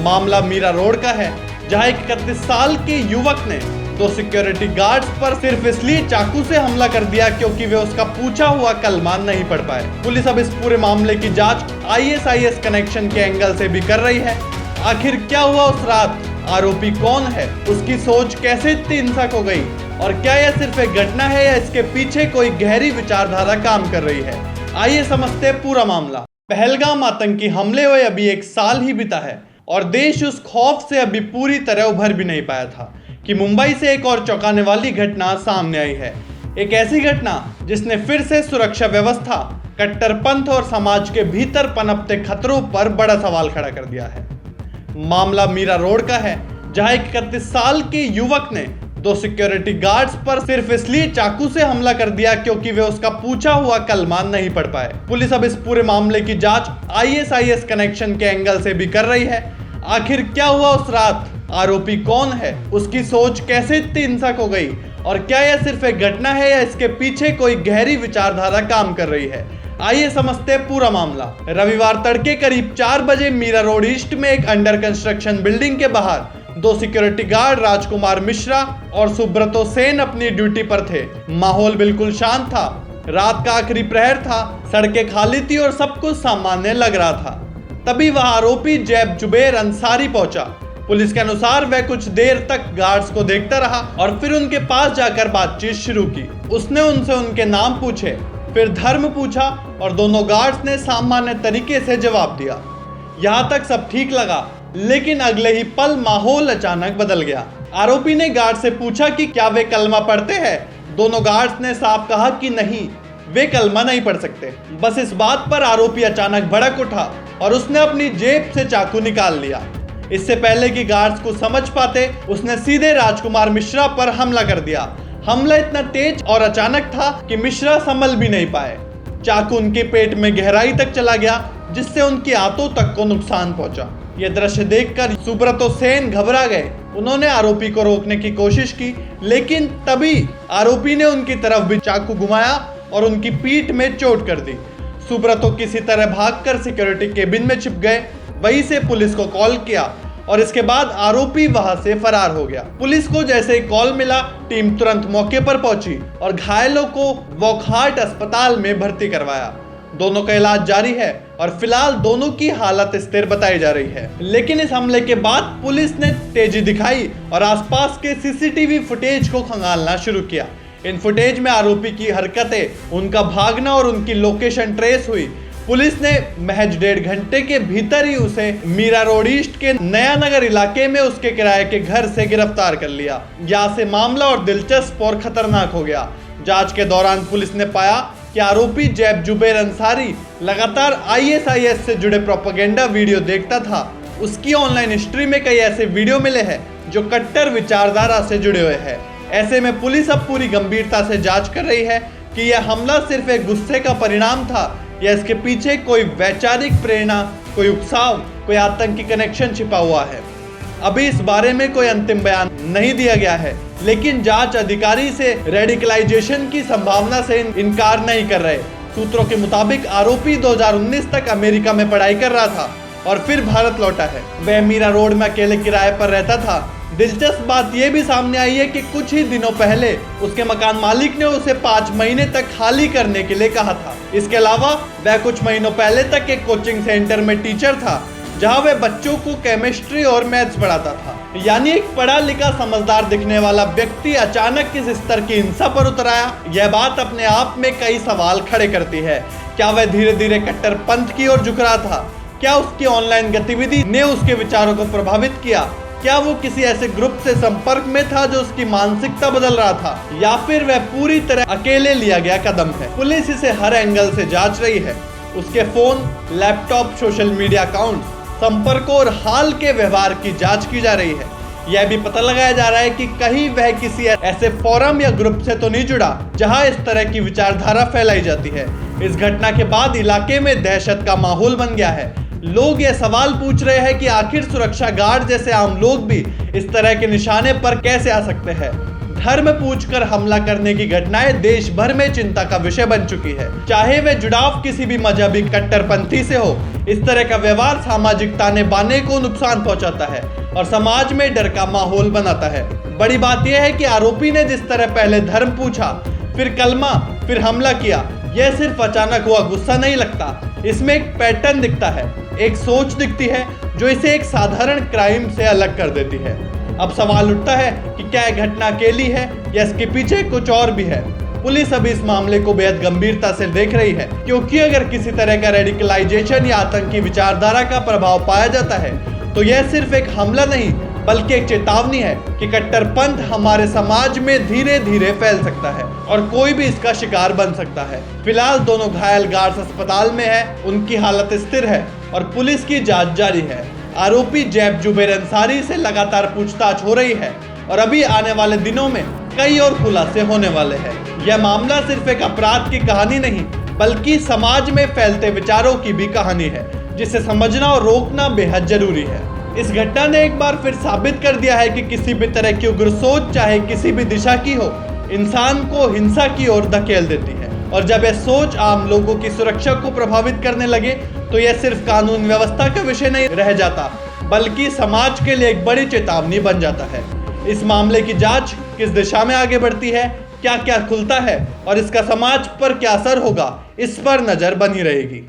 मामला मीरा रोड का है, जहां एक 31 साल के युवक ने 2 सिक्योरिटी गार्ड्स पर सिर्फ इसलिए चाकू से हमला कर दिया क्योंकि वे उसका पूछा हुआ कलमा नहीं पढ़ पाए। पुलिस अब इस पूरे मामले की जांच ISIS कनेक्शन के एंगल से भी कर रही है। आखिर क्या हुआ उस रात, आरोपी कौन है, उसकी सोच कैसे इतनी हिंसक हो गई और क्या यह सिर्फ एक घटना है या इसके पीछे कोई गहरी विचारधारा काम कर रही है। आइए समझते हैं पूरा मामला। पहलगाम आतंकी हमले हुए अभी 1 साल ही बीता है और देश उस खौफ से अभी पूरी तरह उभर भी नहीं पाया था कि मुंबई से एक और चौंकाने वाली घटना सामने आई है। एक ऐसी घटना जिसने फिर से सुरक्षा व्यवस्था, कट्टरपंथ और समाज के भीतर पनपते खतरों पर बड़ा सवाल खड़ा कर दिया है। मामला मीरा रोड का है, जहां एक 31 साल के युवक ने 2 सिक्योरिटी गार्ड्स पर सिर्फ इसलिए चाकू से हमला कर दिया क्योंकि वे उसका पूछा हुआ कलमा नहीं पढ़ पाए। पुलिस अब इस पूरे मामले की जांच ISIS कनेक्शन के एंगल से भी कर रही है। आखिर क्या हुआ उस रात, आरोपी कौन है, उसकी सोच कैसे इतनी हिंसक हो गई और क्या यह सिर्फ एक घटना है या इसके पीछे कोई गहरी विचारधारा काम कर रही है। आइए समझते हैं पूरा मामला। रविवार तड़के करीब 4 बजे मीरा रोड ईस्ट में एक अंडर कंस्ट्रक्शन बिल्डिंग के बाहर 2 सिक्योरिटी गार्ड राजकुमार मिश्रा और सुब्रतो सेन अपनी ड्यूटी पर थे। माहौल बिल्कुल शांत था, रात का आखिरी प्रहर था, सड़कें खाली थी और सब कुछ सामान्य लग रहा था। तभी वह आरोपी जैब जुबैर अंसारी पहुंचा। पुलिस के अनुसार वह कुछ देर तक गार्ड्स को देखता रहा और फिर उनके पास जाकर बातचीत शुरू की। उसने उनसे उनके नाम पूछे, फिर धर्म पूछा और दोनों गार्ड्स ने सामान्य तरीके से जवाब दिया। यहाँ तक सब ठीक लगा, लेकिन अगले ही पल माहौल अचानक बदल गया। आरोपी ने गार्ड से पूछा कि क्या वे कलमा पढ़ते हैं। दोनों गार्ड्स ने साफ कहा कि नहीं, वे कलमा नहीं पढ़ सकते। बस इस बात पर आरोपी अचानक भड़क उठा और उसने अपनी जेब से चाकू निकाल लिया। इससे पहले कि गार्ड्स को समझ पाते, उसने सीधे राजकुमार मिश्रा पर हमला कर दिया। हमला इतना तेज और अचानक था कि मिश्रा संभल भी नहीं पाए। चाकू उनके पेट में गहराई तक चला गया, जिससे उनकी आंतों तक को नुकसान पहुंचा। यह दृश्य देखकर सुब्रतो सेन घबरा गए। उन्होंने आरोपी को रोकने की कोशिश की, लेकिन तभी आरोपी ने उनकी तरफ भी चाकू घुमाया और उनकी पीठ में चोट कर दी। सुब्रतो किसी तरह भागकर सिक्योरिटी केबिन में छिप गए। वहीं से पुलिस को कॉल किया और इसके बाद आरोपी वहां से फरार हो गया। पुलिस को जैसे ही कॉल मिला, टीम तुरंत मौके पर पहुंची और घायलों को वॉकहार्ट अस्पताल में भर्ती करवाया। दोनों का इलाज जारी है और फिलहाल दोनों की हालत स्थिर बताई जा रही है। लेकिन इस हमले के बाद पुलिस ने तेजी दिखाई और आसपास के CCTV फुटेज को खंगालना शुरू किया। इन फुटेज में आरोपी की हरकतें, उनका भागना और उनकी लोकेशन ट्रेस हुई। पुलिस ने महज 1.5 घंटे के भीतर ही उसे मीरा रोड ईस्ट के नया नगर इलाके में उसके किराए के घर से गिरफ्तार कर लिया। यहाँ से मामला और दिलचस्प और खतरनाक हो गया। जांच के दौरान पुलिस ने पाया कि आरोपी जैब जुबैर अंसारी लगातार ISIS से जुड़े प्रोपेगेंडा वीडियो देखता था। उसकी ऑनलाइन हिस्ट्री में कई ऐसे वीडियो मिले हैं जो कट्टर विचारधारा से जुड़े हुए हैं। ऐसे में पुलिस अब पूरी गंभीरता से जांच कर रही है कि यह हमला सिर्फ एक गुस्से का परिणाम था या इसके पीछे कोई वैचारिक प्रेरणा, कोई उकसाव, कोई आतंकी कनेक्शन छिपा हुआ है। अभी इस बारे में कोई अंतिम बयान नहीं दिया गया है, लेकिन जांच अधिकारी से रेडिकलाइजेशन की संभावना से इनकार नहीं कर रहे। सूत्रों के मुताबिक आरोपी 2019 तक अमेरिका में पढ़ाई कर रहा था और फिर भारत लौटा है। वह मीरा रोड में अकेले किराए पर रहता था। दिलचस्प बात यह भी सामने आई है कि कुछ ही दिनों पहले उसके मकान मालिक ने उसे 5 महीने तक खाली करने के लिए कहा था। इसके अलावा वह कुछ महीनों पहले तक एक कोचिंग सेंटर में टीचर था, जहां वह बच्चों को केमिस्ट्री और मैथ्स पढ़ाता था। यानी एक पढ़ा लिखा समझदार दिखने वाला व्यक्ति अचानक किस स्तर की हिंसा पर उतर आया। यह बात अपने आप में कई सवाल खड़े करती है। क्या वह धीरे धीरे कट्टरपंथ की ओर झुक रहा था? क्या उसकी ऑनलाइन गतिविधि ने उसके विचारों को प्रभावित किया? क्या वो किसी ऐसे ग्रुप से संपर्क में था जो उसकी मानसिकता बदल रहा था, या फिर वह पूरी तरह अकेले लिया गया कदम है? पुलिस इसे हर एंगल से जांच रही है। उसके phone, laptop, social media account, संपर्कों और हाल के व्यवहार की जांच की जा रही है। यह भी पता लगाया जा रहा है कि कहीं वह किसी ऐसे फोरम या ग्रुप से तो नहीं जुड़ा जहां इस तरह की विचारधारा फैलाई जाती है। इस घटना के बाद इलाके में दहशत का माहौल बन गया है। लोग ये सवाल पूछ रहे हैं कि आखिर सुरक्षा गार्ड जैसे आम लोग भी इस तरह के निशाने पर कैसे आ सकते हैं। धर्म पूछकर हमला करने की घटनाएं देश भर में चिंता का विषय बन चुकी है। चाहे वे जुड़ाव किसी भी मजहबी कट्टरपंथी से हो, इस तरह का व्यवहार सामाजिक ताने बाने को नुकसान पहुंचाता है और समाज में डर का माहौल बनाता है। बड़ी बात यह है कि आरोपी ने जिस तरह पहले धर्म पूछा, फिर कलमा, फिर हमला किया, यह सिर्फ अचानक हुआ गुस्सा नहीं लगता। इसमें एक पैटर्न दिखता है, एक सोच दिखती है जो इसे एक साधारण क्राइम से अलग कर देती है। अब सवाल उठता है कि क्या यह घटना अकेली है या इसके पीछे कुछ और भी है। पुलिस अभी इस मामले को बेहद गंभीरता से देख रही है, क्योंकि अगर किसी तरह का रेडिकलाइजेशन या आतंकी विचारधारा का प्रभाव पाया जाता है तो यह सिर्फ एक हमला नहीं बल्कि एक चेतावनी है कि कट्टरपंथ हमारे समाज में धीरे धीरे फैल सकता है और कोई भी इसका शिकार बन सकता है। फिलहाल दोनों घायल गार्ड्स अस्पताल में है, उनकी हालत स्थिर है और पुलिस की जांच जारी है। आरोपी जैब जुबैर अंसारी से लगातार पूछताछ हो रही है और अभी आने वाले दिनों में कई और खुलासे होने वाले हैं। यह मामला सिर्फ एक अपराध की कहानी नहीं बल्कि समाज में फैलते विचारों की भी कहानी है, जिसे समझना और रोकना बेहद जरूरी है। इस घटना ने एक बार फिर साबित कर दिया है कि किसी भी तरह की उग्र सोच चाहे किसी भी दिशा की हो, इंसान को हिंसा की ओर धकेल देती है। और जब यह सोच आम लोगों की सुरक्षा को प्रभावित करने लगे तो यह सिर्फ कानून व्यवस्था का विषय नहीं रह जाता बल्कि समाज के लिए एक बड़ी चेतावनी बन जाता है। इस मामले की जांच किस दिशा में आगे बढ़ती है, क्या क्या खुलता है और इसका समाज पर क्या असर होगा, इस पर नजर बनी रहेगी।